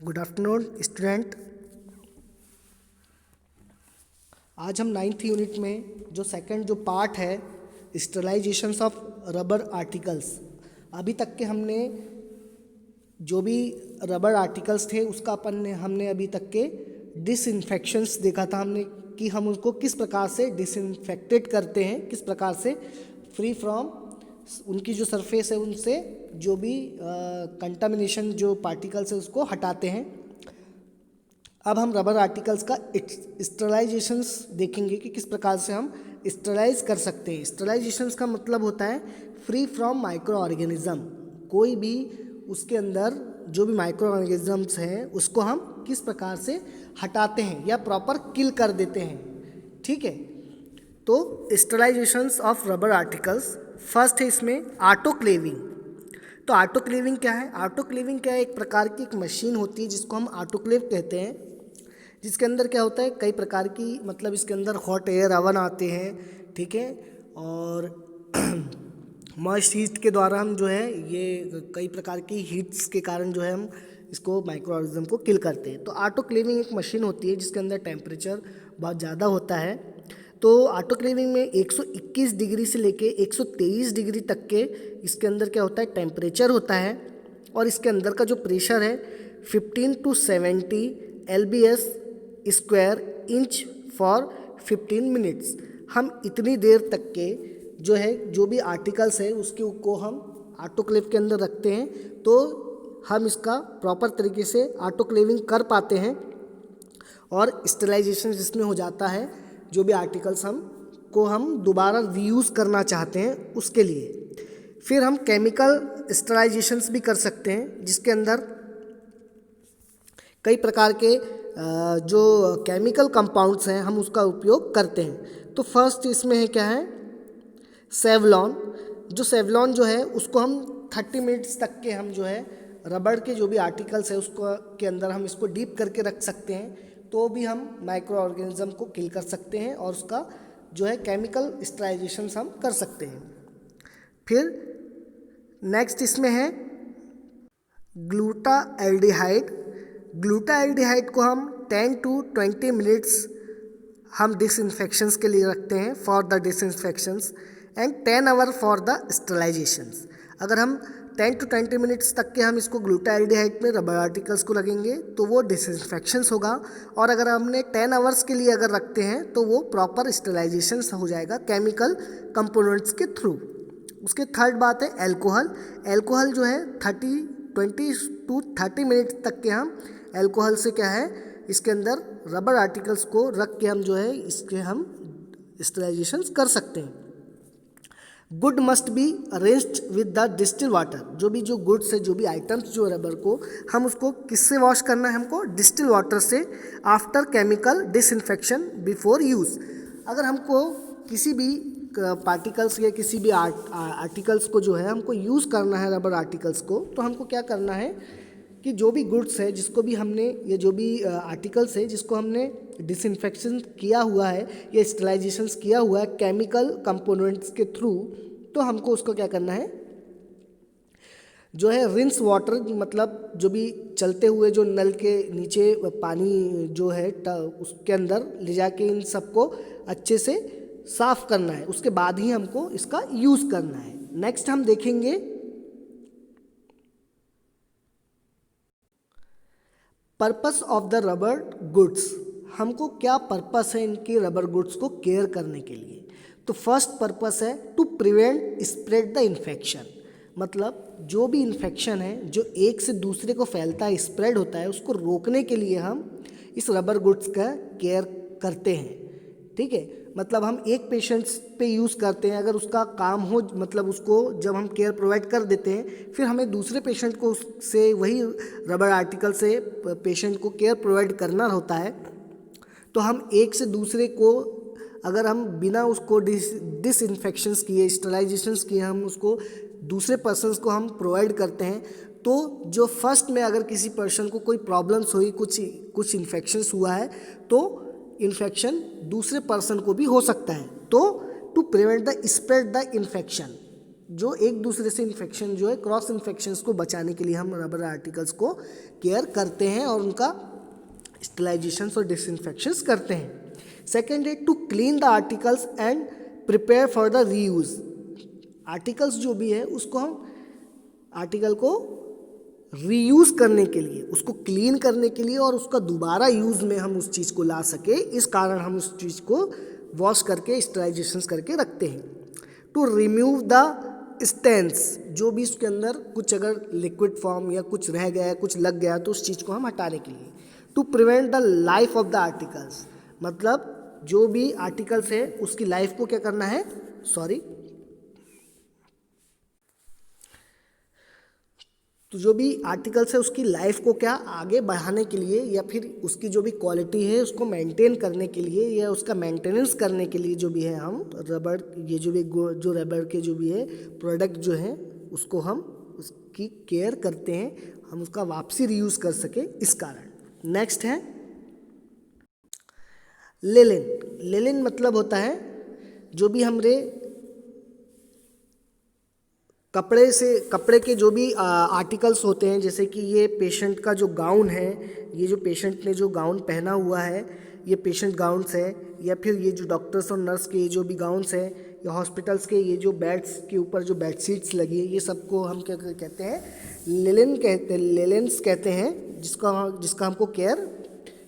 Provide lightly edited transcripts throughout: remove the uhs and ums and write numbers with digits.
Good afternoon student. आज हम ninth unit में जो सेकंड जो पार्ट है स्टरलाइजेशंस ऑफ रबर आर्टिकल्स, अभी तक के हमने जो भी रबर आर्टिकल्स थे उसका हमने अभी तक के डिसइंफेक्शंस देखा था हमने कि हम उसको किस प्रकार से डिसइंफेक्टेड करते हैं, किस प्रकार से फ्री फ्रॉम उनकी जो सरफेस है उनसे जो भी कंटामिनेशन जो पार्टिकल्स है उसको हटाते हैं। अब हम रबर आर्टिकल्स का स्टरलाइजेशंस देखेंगे कि किस प्रकार से हम स्टरलाइज कर सकते हैं। स्टरलाइजेशंस का मतलब होता है फ्री फ्रॉम माइक्रो ऑर्गेनिज्म। कोई भी उसके अंदर जो भी माइक्रो ऑर्गेनिजम्स हैं उसको हम किस प्रकार से हटाते हैं या प्रॉपर किल कर देते हैं। ठीक है, तो स्टरलाइजेशंस ऑफ रबर आर्टिकल्स फर्स्ट है इसमें ऑटोक्लेविंग। तो ऑटोक्लेविंग क्या है? ऑटोक्लेविंग क्या है? एक प्रकार की एक मशीन होती है जिसको हम ऑटोक्लेव कहते हैं, जिसके अंदर क्या होता है कई प्रकार की मतलब इसके अंदर हॉट एयर ओवन आते हैं, ठीक है, और मॉइस्ट हीट के द्वारा हम जो है ये कई प्रकार की हीट्स के कारण जो है हम इसको माइक्रो ऑर्गेनिज्म को किल करते हैं। तो ऑटोक्लेविंग एक मशीन होती है जिसके अंदर टेम्परेचर बहुत ज़्यादा होता है। तो ऑटोक्लेविंग में 121 डिग्री से लेके 123 डिग्री तक के इसके अंदर क्या होता है टेम्परेचर होता है, और इसके अंदर का जो प्रेशर है 15 to 70 LBS square inch for 15 minutes. हम इतनी देर तक के जो है जो भी आर्टिकल्स है उसके को हम ऑटोक्लेव के अंदर रखते हैं, तो हम इसका प्रॉपर तरीके से ऑटोक्लेविंग कर पाते हैं और स्टरलाइजेशन जिसमें हो जाता है जो भी आर्टिकल्स हम दोबारा रीयूज़ करना चाहते हैं उसके लिए। फिर हम केमिकल स्टरलाइजेशंस भी कर सकते हैं जिसके अंदर कई प्रकार के जो केमिकल कंपाउंड्स हैं हम उसका उपयोग करते हैं। तो फर्स्ट इसमें है क्या है सेवलॉन। जो सेवलॉन जो है उसको हम 30 मिनट्स तक के हम जो है रबड़ के जो भी आर्टिकल्स है उसको के अंदर हम इसको डीप करके रख सकते हैं, तो भी हम माइक्रो ऑर्गेनिज्म को किल कर सकते हैं और उसका जो है केमिकल स्टरलाइजेशन हम कर सकते हैं। फिर नेक्स्ट इसमें है ग्लूटाएल्डिहाइड। ग्लूटाएल्डिहाइड को हम 10 to 20 मिनट्स हम डिसइंफेक्शंस के लिए रखते हैं for the disinfections and 10 hour for the sterilisations. अगर हम 10 to 20 मिनट्स तक के हम इसको ग्लूटाएल्डिहाइड में रबर आर्टिकल्स को लगेंगे तो वो डिसइंफेक्शंस होगा, और अगर हमने 10 आवर्स के लिए अगर रखते हैं तो वो प्रॉपर स्टरलाइजेशन हो जाएगा केमिकल कंपोनेंट्स के थ्रू। उसके थर्ड बात है एल्कोहल। एल्कोहल जो है 20 to 30 मिनट तक के हम एल्कोहल से क्या है इसके अंदर रबर आर्टिकल्स को रख के हम जो है इसके हम स्टरलाइजेशन कर सकते हैं। Good must be arranged with the distil water. जो भी जो गुड्स है जो भी आइटम्स जो रबर को हम उसको किससे वॉश करना है हमको डिस्टिल वाटर से after chemical disinfection before use. अगर हमको किसी भी पार्टिकल्स या किसी भी आर्टिकल्स को जो है हमको यूज़ करना है रबर आर्टिकल्स को, तो हमको क्या करना है कि जो भी गुड्स है जिसको भी हमने या जो भी आर्टिकल्स है जिसको हमने डिसइंफेक्शन किया हुआ है या स्टरलाइजेशंस किया हुआ है केमिकल कंपोनेंट्स के थ्रू, तो हमको उसको क्या करना है जो है रिंस वाटर, मतलब जो भी चलते हुए जो नल के नीचे पानी जो है उसके अंदर ले जाके इन सबको अच्छे से साफ करना है, उसके बाद ही हमको इसका यूज़ करना है। नेक्स्ट हम देखेंगे purpose of the rubber goods. हमको क्या पर्पस है इनके रबर गुड्स को केयर करने के लिए? तो फर्स्ट पर्पस है to prevent spread the infection. मतलब जो भी इन्फेक्शन है जो एक से दूसरे को फैलता है स्प्रेड होता है उसको रोकने के लिए हम इस रबर गुड्स का केयर करते हैं। ठीक है, मतलब हम एक पेशेंट्स पे यूज़ करते हैं, अगर उसका काम हो मतलब उसको जब हम केयर प्रोवाइड कर देते हैं फिर हमें दूसरे पेशेंट को उससे वही रबर आर्टिकल से पेशेंट को केयर प्रोवाइड करना होता है, तो हम एक से दूसरे को अगर हम बिना उसको डिसइंफेक्शंस किए स्टरलाइजेशंस किए हम उसको दूसरे पर्सन्स को हम प्रोवाइड करते हैं, तो जो फर्स्ट में अगर किसी पर्सन को कोई प्रॉब्लम्स हुई कुछ इन्फेक्शंस हुआ है तो इन्फेक्शन दूसरे पर्सन को भी हो सकता है। तो to prevent the spread the infection जो एक दूसरे से इन्फेक्शन जो है क्रॉस इन्फेक्शंस को बचाने के लिए हम रबर आर्टिकल्स को केयर करते हैं और उनका स्टरलाइजेशंस और डिसइंफेक्शंस करते हैं। सेकेंड है to clean the articles and prepare for the reuse. Articles जो भी है उसको हम आर्टिकल को रीयूज़ करने के लिए, उसको क्लीन करने के लिए और उसका दोबारा यूज़ में हम उस चीज़ को ला सके, इस कारण हम उस चीज़ को वॉश करके स्टरलाइजेशंस करके रखते हैं। टू रिमूव द स्टेन्स, जो भी उसके अंदर कुछ अगर लिक्विड फॉर्म या कुछ रह गया है, कुछ लग गया तो उस चीज़ को हम हटाने के लिए। To prevent the life of the articles, मतलब जो भी आर्टिकल्स है उसकी लाइफ को क्या करना है, तो जो भी आर्टिकल्स है उसकी लाइफ को क्या आगे बढ़ाने के लिए या फिर उसकी जो भी क्वालिटी है उसको मेंटेन करने के लिए या उसका मेंटेनेंस करने के लिए जो भी है हम रबड़, ये जो रबड़ के जो भी है प्रोडक्ट जो है उसको हम उसकी केयर करते हैं, हम उसका वापसी रीयूज़ कर सके इस कारण। नेक्स्ट है लिलिन। लिलिन मतलब होता है जो भी हमरे कपड़े के जो भी आर्टिकल्स होते हैं, जैसे कि ये पेशेंट का जो गाउन है, ये जो पेशेंट ने जो गाउन पहना हुआ है ये पेशेंट गाउन्स है, या फिर ये जो डॉक्टर्स और नर्स के ये जो भी गाउन्स हैं, या हॉस्पिटल्स के ये जो बेड्स के ऊपर जो बेडशीट्स लगी है, ये सबको हम क्या कहते हैं, लिलेंस कहते हैं, जिसका हमको केयर,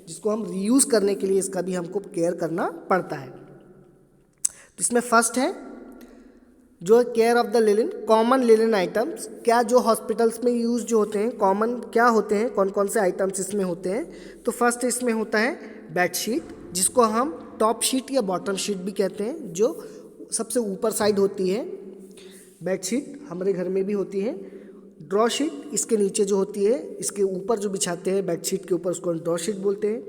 जिसको हम रीयूज़ करने के लिए इसका भी हमको केयर करना पड़ता है। तो इसमें फर्स्ट है जो care of the linen, common linen items. क्या जो हॉस्पिटल्स में यूज जो होते हैं कॉमन क्या होते हैं, कौन कौन से आइटम्स इसमें होते हैं। तो फर्स्ट इसमें होता है बेडशीट, जिसको हम टॉप शीट या बॉटम शीट भी कहते हैं, जो सबसे ऊपर साइड होती है। बेडशीट हमारे घर में भी होती है। ड्रॉ शीट इसके नीचे जो होती है, इसके ऊपर जो बिछाते हैं बेडशीट के ऊपर, उसको ड्रॉ शीट बोलते हैं।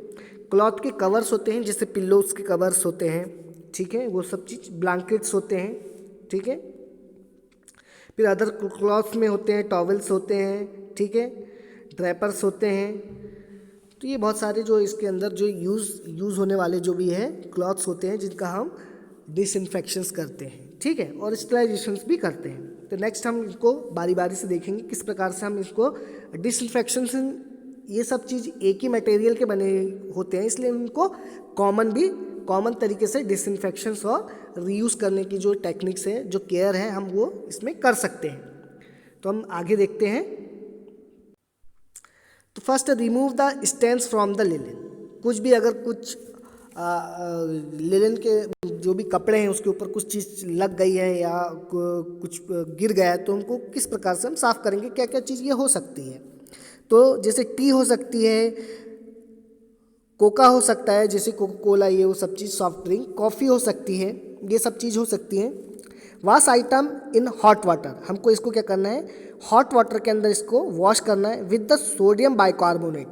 क्लॉथ के कवर्स होते हैं, जैसे पिल्लोज के कवर्स होते हैं, ठीक है, वो सब चीज़। ब्लैंकेट्स होते हैं, ठीक है। फिर अदर क्लॉथ्स में होते हैं, टॉवल्स होते हैं, ठीक है, ड्रैपर्स होते हैं। तो ये बहुत सारे जो इसके अंदर जो यूज़ होने वाले जो भी है क्लॉथ्स होते हैं, जिनका हम डिसइंफेक्शंस करते हैं, ठीक है, और स्टरलाइजेशंस भी करते हैं। तो नेक्स्ट हम इसको बारी बारी से देखेंगे किस प्रकार से हम इसको डिसइंफेक्शंस, ये सब चीज़ एक ही मटेरियल के बने होते हैं, इसलिए उनको कॉमन तरीके से डिसइंफेक्शंस और रीयूज़ करने की जो टेक्निक्स है, जो केयर है, हम वो इसमें कर सकते हैं। तो हम आगे देखते हैं। तो first remove the stains from the linen. कुछ भी अगर कुछ लिलिन के जो भी कपड़े हैं उसके ऊपर कुछ चीज़ लग गई है या कुछ गिर गया है, तो उनको किस प्रकार से हम साफ़ करेंगे, क्या क्या चीज़ ये हो सकती है। तो जैसे टी हो सकती है, कोका हो सकता है, जैसे कोका कोला, ये वो सब चीज़, सॉफ्ट ड्रिंक, कॉफ़ी हो सकती है, ये सब चीज़ हो सकती है। Wash item in hot water, हमको इसको क्या करना है, हॉट वाटर के अंदर इसको वॉश करना है विद द सोडियम बाइकार्बोनेट।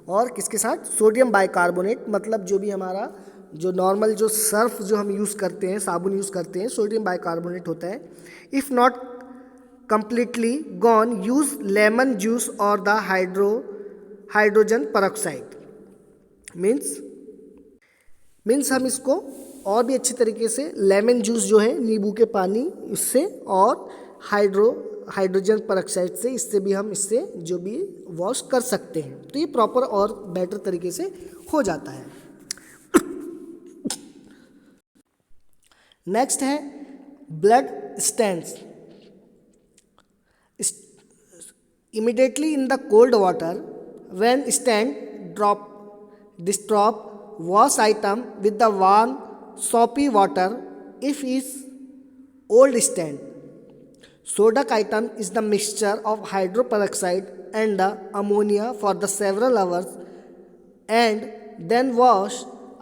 और किसके साथ, सोडियम बाइकार्बोनेट, मतलब जो भी हमारा जो नॉर्मल जो सर्फ जो हम यूज़ करते हैं, साबुन यूज़ करते हैं, सोडियम बाइकार्बोनेट होता है। If not completely gone, use lemon juice और द हाइड्रोजन पेरोक्साइड। मीन्स हम इसको और भी अच्छी तरीके से लेमन जूस जो है, नींबू के पानी, इससे और हाइड्रोजन पेरोक्साइड से, इससे भी हम इससे जो भी वॉश कर सकते हैं। तो ये प्रॉपर और बेटर तरीके से हो जाता है। नेक्स्ट है blood stains. Immediately in the cold water when stain disturb wash item with the warm soapy water if is old stain. Sodic item is the mixture of hydroperoxide and the ammonia for the several hours and then wash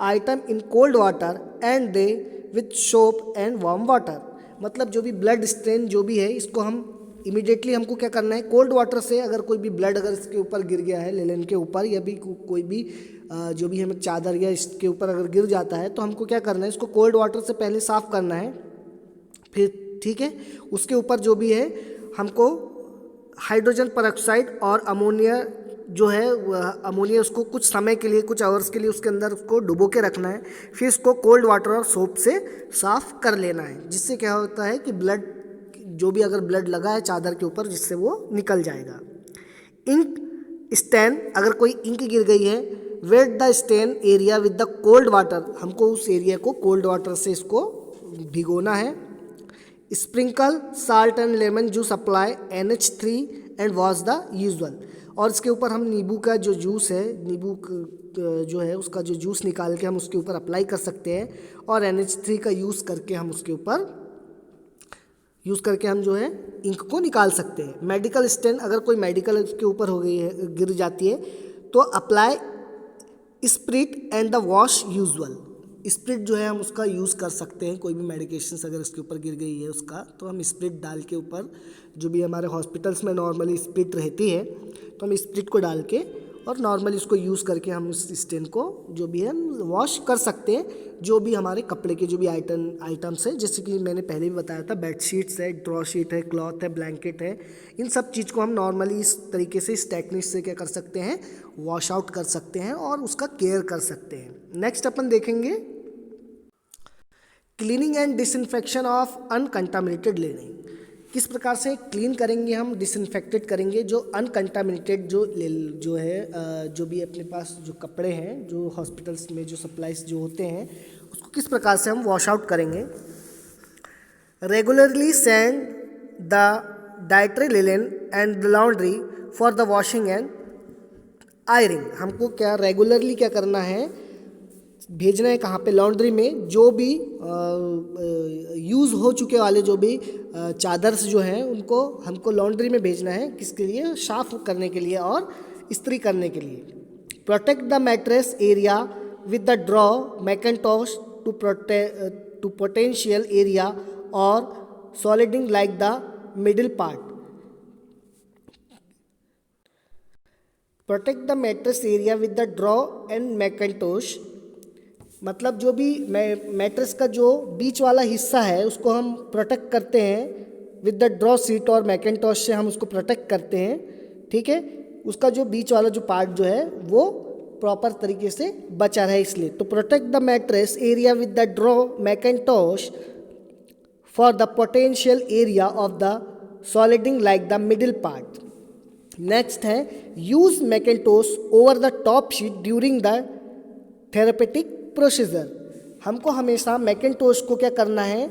item in cold water and they with soap and warm water. मतलब जो भी blood stain जो भी है, इसको हम immediately हमको क्या करना है, कोल्ड वाटर से, अगर कोई भी ब्लड अगर इसके ऊपर गिर गया है, लिलिन के ऊपर, या भी कोई भी जो भी हमें चादर या इसके ऊपर अगर गिर जाता है, तो हमको क्या करना है, इसको कोल्ड वाटर से पहले साफ़ करना है। फिर ठीक है, उसके ऊपर जो भी है हमको हाइड्रोजन पेरोक्साइड और अमोनिया जो है, अमोनिया उसको कुछ समय के लिए, कुछ आवर्स के लिए उसके अंदर उसको डुबो के रखना है। फिर इसको कोल्ड वाटर और सोप से साफ़ कर लेना है, जिससे क्या होता है कि ब्लड जो भी अगर ब्लड लगा है चादर के ऊपर, जिससे वो निकल जाएगा। इंक स्टेन, अगर कोई इंक गिर गई है, wet the stain area with the cold water, हमको उस एरिया को कोल्ड वाटर से इसको भिगोना है। Sprinkle salt and lemon juice apply NH3 and wash the usual, और इसके ऊपर हम नींबू का जो जूस है, नींबू जो है उसका जो जूस निकाल के हम उसके ऊपर अप्लाई कर सकते हैं, और NH3 का यूज़ करके हम उसके ऊपर हम जो है इंक को निकाल सकते हैं। मेडिकल स्टेन, अगर कोई मेडिकल के ऊपर हो गई है, गिर जाती है, तो apply spirit and the wash usual, spirit जो है हम उसका यूज़ कर सकते हैं। कोई भी मेडिकेशन अगर इसके ऊपर गिर गई है उसका, तो हम स्प्रिट डाल के ऊपर, जो भी हमारे हॉस्पिटल्स में नॉर्मली स्प्रिट रहती है, तो हम स्प्रिट को डाल के और नॉर्मली इसको यूज़ करके हम उस स्टेन को जो भी है वॉश कर सकते हैं। जो भी हमारे कपड़े के जो भी आइटम्स हैं, जैसे कि मैंने पहले भी बताया था, बेडशीट्स है, ड्रॉ शीट है, क्लॉथ है, ब्लैंकेट है, इन सब चीज़ को हम नॉर्मली इस तरीके से, इस टेक्निक से क्या कर सकते हैं, वॉश आउट कर सकते हैं और उसका केयर कर सकते हैं। नेक्स्ट अपन देखेंगे cleaning and disinfection of uncontaminated linen. किस प्रकार से क्लीन करेंगे हम, डिसइंफेक्टेड करेंगे जो अनकंटामिनेटेड जो है, जो भी अपने पास जो कपड़े हैं, जो हॉस्पिटल्स में जो सप्लाईज जो होते हैं, उसको किस प्रकार से हम वॉश आउट करेंगे। Regularly send the dirty linen and the laundry for the washing and ironing. हमको क्या रेगुलरली क्या करना है, भेजना है कहाँ पे, लॉन्ड्री में। जो भी यूज़ हो चुके वाले जो भी चादर्स जो हैं उनको हमको लॉन्ड्री में भेजना है, किसके लिए, साफ करने के लिए और इस्त्री करने के लिए। Protect the mattress area with the draw mackintosh to potential area और soiling like the middle part. Protect the mattress area with the draw and mackintosh, मतलब जो भी मैट्रेस का जो बीच वाला हिस्सा है उसको हम प्रोटेक्ट करते हैं विद द ड्रॉ सीट और मैकेंटोश से हम उसको प्रोटेक्ट करते हैं, ठीक है। उसका जो बीच वाला जो पार्ट जो है वो प्रॉपर तरीके से बचा रहे इसलिए। तो protect the mattress area with the draw mackintosh for the potential area of the soiling like the middle part. Next है use mackintosh over the top sheet during the therapeutic procedure. हमको हमेशा मैकेंटोश को क्या करना है,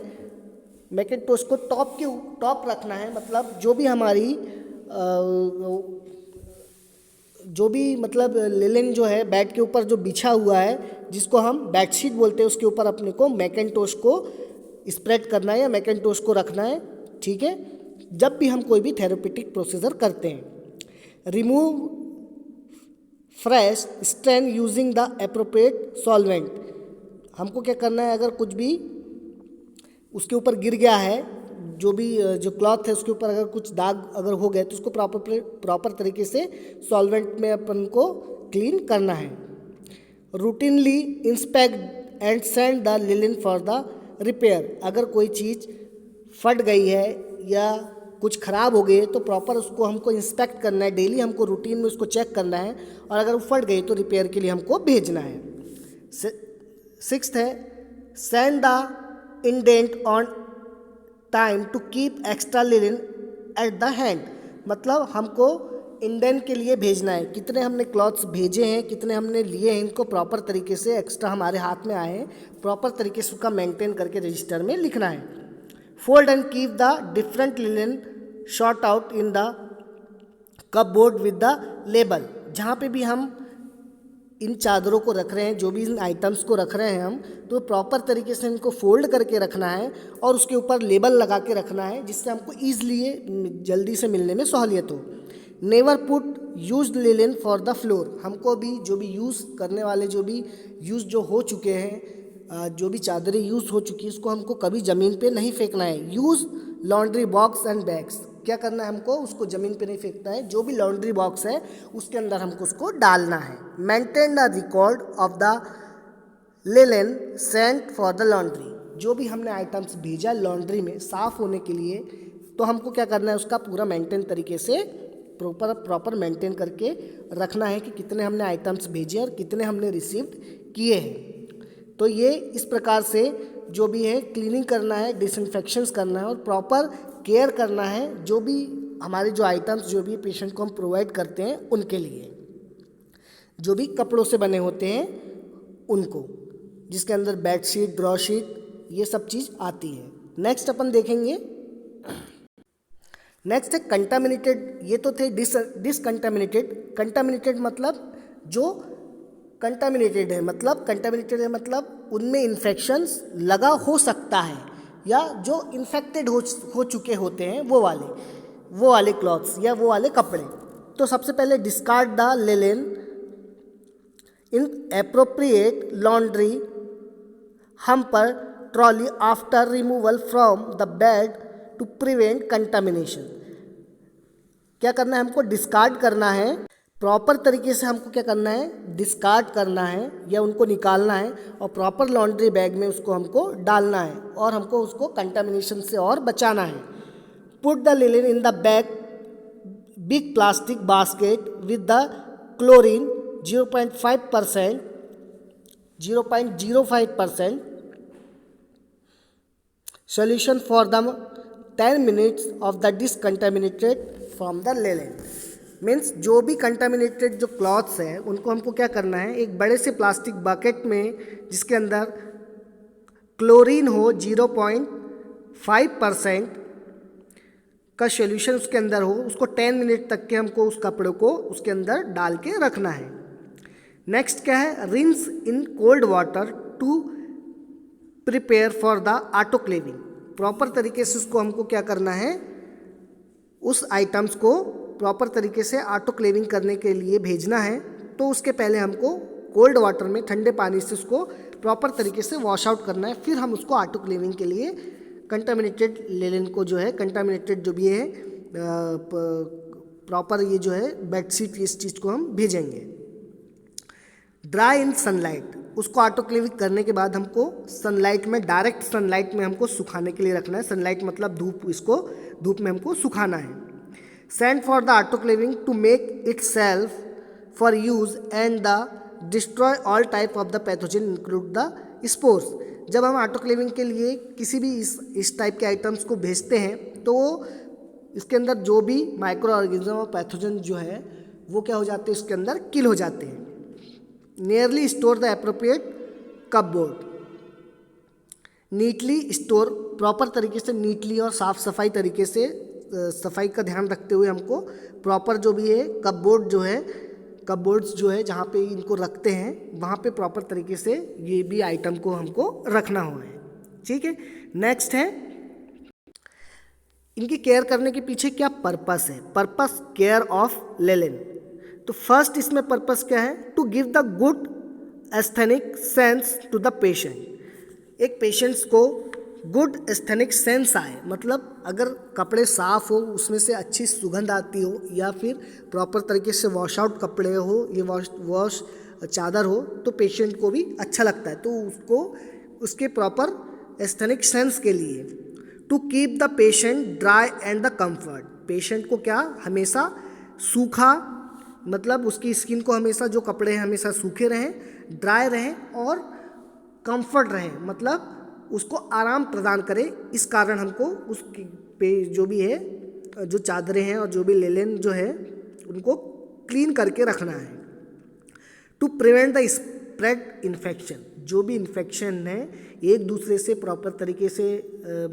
मैकेंटोश को टॉप रखना है, मतलब जो भी हमारी जो भी मतलब लिनन जो है बेड के ऊपर जो बिछा हुआ है, जिसको हम बेडशीट बोलते हैं, उसके ऊपर अपने को मैकेंटोश को स्प्रेड करना है या मैकेंटोश को रखना है, ठीक है, जब भी हम कोई भी थेरेपेटिक प्रोसीजर करते हैं। Remove fresh stain using the appropriate solvent. हमको क्या करना है, अगर कुछ भी उसके ऊपर गिर गया है, जो भी जो क्लॉथ है उसके ऊपर अगर कुछ दाग अगर हो गए, तो उसको प्रॉपर तरीके से सॉल्वेंट में अपन को क्लीन करना है। Routinely inspect and send the linen for the repair. अगर कोई चीज़ फट गई है या कुछ ख़राब हो गई है तो प्रॉपर उसको हमको इंस्पेक्ट करना है, डेली हमको रूटीन में उसको चेक करना है, और अगर वो फट गई तो रिपेयर के लिए हमको भेजना है। सिक्स्थ है send the indent on time to keep extra linen at the hand. मतलब हमको इंडेंट के लिए भेजना है, कितने हमने क्लॉथ्स भेजे हैं, कितने हमने लिए हैं, इनको प्रॉपर तरीके से एक्स्ट्रा हमारे हाथ में आए हैं, प्रॉपर तरीके से उसका मेंटेन करके रजिस्टर में लिखना है। Fold and keep the different linen short out in the cupboard with the label. जहाँ पे भी हम इन चादरों को रख रहे हैं, जो भी इन आइटम्स को रख रहे हैं हम, तो प्रॉपर तरीके से इनको फोल्ड करके रखना है और उसके ऊपर लेबल लगा के रखना है, जिससे हमको ईजिली जल्दी से मिलने में सहूलियत हो। Never put used linen for the floor. हमको भी जो भी यूज़ करने वाले जो भी यूज़ जो हो चुके हैं, जो भी चादरें यूज़ हो चुकी है, उसको हमको कभी ज़मीन पे नहीं फेंकना है। Use laundry box and bags. क्या करना है हमको, उसको ज़मीन पे नहीं फेंकना है, जो भी लॉन्ड्री बॉक्स है उसके अंदर हमको उसको डालना है। Maintain the record of the linen sent for the laundry. जो भी हमने आइटम्स भेजा लॉन्ड्री में साफ़ होने के लिए, तो हमको क्या करना है, उसका पूरा मेंटेन तरीके से प्रॉपर मेंटेन करके रखना है कि कितने हमने आइटम्स भेजे और कितने हमने रिसीव्ड किए हैं। तो ये इस प्रकार से जो भी है क्लीनिंग करना है, डिसइंफेक्शंस करना है और प्रॉपर केयर करना है जो भी हमारे जो आइटम्स जो भी पेशेंट को हम प्रोवाइड करते हैं उनके लिए, जो भी कपड़ों से बने होते हैं उनको, जिसके अंदर बेडशीट, ड्रॉ शीट, ये सब चीज़ आती है। नेक्स्ट अपन देखेंगे, नेक्स्ट है कंटामिनेटेड। ये तो थे डिसकंटामिनेटेड। कंटामिनेटेड मतलब जो कंटामिनेटेड है, मतलब उनमें इन्फेक्शंस लगा हो सकता है या जो इन्फेक्टेड हो चुके होते हैं वो वाले क्लॉथ्स या वो वाले कपड़े। तो सबसे पहले discard the linen in appropriate laundry hamper trolley after removal from the bed to prevent contamination. क्या करना है हमको? डिस्कार्ड करना है, प्रॉपर तरीके से हमको क्या करना है? डिस्कार्ड करना है या उनको निकालना है और प्रॉपर लॉन्ड्री बैग में उसको हमको डालना है और हमको उसको कंटामिनेशन से और बचाना है। Put the linen in the bag big plastic basket with the chlorine 0.05% solution for the 10 minutes of the discontaminated from the linen। Means जो भी कंटामिनेटेड जो क्लॉथ्स है उनको हमको क्या करना है, एक बड़े से प्लास्टिक बकेट में जिसके अंदर क्लोरीन हो 0.5% का सोल्यूशन उसके अंदर हो, उसको 10 मिनट तक के हमको उस कपड़े को उसके अंदर डाल के रखना है। नेक्स्ट क्या है? Rinse in cold water to prepare for the autoclaving. Proper तरीके से उसको हमको क्या करना है, उस आइटम्स को प्रॉपर तरीके से ऑटोक्लेविंग करने के लिए भेजना है। तो उसके पहले हमको कोल्ड वाटर में ठंडे पानी से उसको प्रॉपर तरीके से वॉश आउट करना है, फिर हम उसको ऑटोक्लेविंग के लिए कंटामिनेटेड लेलिन को जो है, कंटामिनेटेड जो भी है प्रॉपर ये जो है बेडशीट, इस चीज़ को हम भेजेंगे। ड्राई इन सनलाइट, उसको ऑटोक्लेविंग करने के बाद हमको सनलाइट में, डायरेक्ट सनलाइट में हमको सुखाने के लिए रखना है। सनलाइट मतलब धूप, इसको धूप में हमको सुखाना है। Send for the autoclaving to make it self for use and the destroy all type of the pathogen include the spores. जब हम ऑटोक्लेविंग के लिए किसी भी इस टाइप के आइटम्स को भेजते हैं तो इसके अंदर जो भी माइक्रो ऑर्गेनिज्म और पैथोजन जो है वो क्या हो जाते हैं, इसके अंदर किल हो जाते हैं। Nearly store the appropriate cupboard, neatly store, proper तरीके से नीटली और साफ सफाई तरीके से, सफाई का ध्यान रखते हुए हमको प्रॉपर जो भी है कपबोर्ड्स जो है जहाँ पे इनको रखते हैं वहाँ पे प्रॉपर तरीके से ये भी आइटम को हमको रखना हुआ है। ठीक है। नेक्स्ट है, इनकी केयर करने के पीछे क्या पर्पस है? Purpose care of linen. तो फर्स्ट इसमें पर्पस क्या है? To give the good aesthetic sense to the patient. एक पेशेंट्स को गुड एस्थेनिक सेंस आए, मतलब अगर कपड़े साफ हो, उसमें से अच्छी सुगंध आती हो, या फिर प्रॉपर तरीके से वॉश आउट कपड़े हो, ये वॉश चादर हो, तो पेशेंट को भी अच्छा लगता है। तो उसको उसके प्रॉपर एस्थेनिक सेंस के लिए to keep the patient dry and the comfort. Patient को क्या हमेशा सूखा, मतलब उसकी स्किन को हमेशा जो कपड़े हैं हमेशा सूखे रहें, ड्राई रहें और कंफर्ट रहें, मतलब उसको आराम प्रदान करें। इस कारण हमको उसकी पे जो भी है, जो चादरें हैं और जो भी लेलिन जो है उनको क्लीन करके रखना है। To prevent the spread infection, जो भी इन्फेक्शन है एक दूसरे से प्रॉपर तरीके से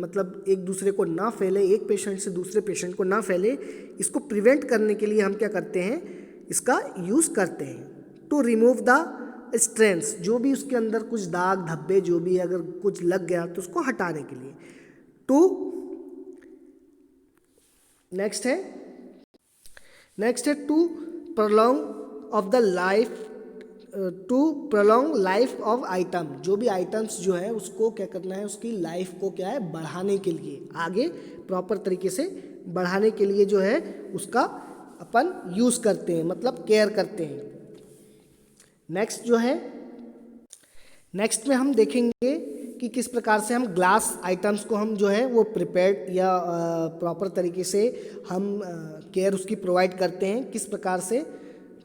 मतलब एक दूसरे को ना फैले, एक पेशेंट से दूसरे पेशेंट को ना फैले, इसको प्रिवेंट करने के लिए हम क्या करते हैं, इसका यूज़ करते हैं। टू रिमूव द स्ट्रेंस, जो भी उसके अंदर कुछ दाग धब्बे जो भी अगर कुछ लग गया तो उसको हटाने के लिए। टू नेक्स्ट है to prolong of the life, to prolong life of item. जो भी आइटम्स जो है उसको क्या करना है, उसकी लाइफ को क्या है बढ़ाने के लिए, आगे प्रॉपर तरीके से बढ़ाने के लिए जो है उसका अपन यूज़ करते हैं, मतलब केयर करते हैं। नेक्स्ट में हम देखेंगे कि किस प्रकार से हम ग्लास आइटम्स को हम जो है वो प्रिपेयर्ड या प्रॉपर तरीके से हम केयर उसकी प्रोवाइड करते हैं, किस प्रकार से।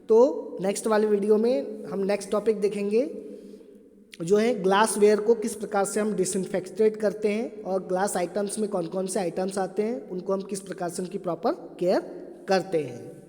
तो नेक्स्ट वाले वीडियो में हम नेक्स्ट टॉपिक देखेंगे जो है ग्लास वेयर को किस प्रकार से हम डिसइंफेक्टेड करते हैं और ग्लास आइटम्स में कौन कौन से आइटम्स आते हैं उनको हम किस प्रकार से उनकी प्रॉपर केयर करते हैं।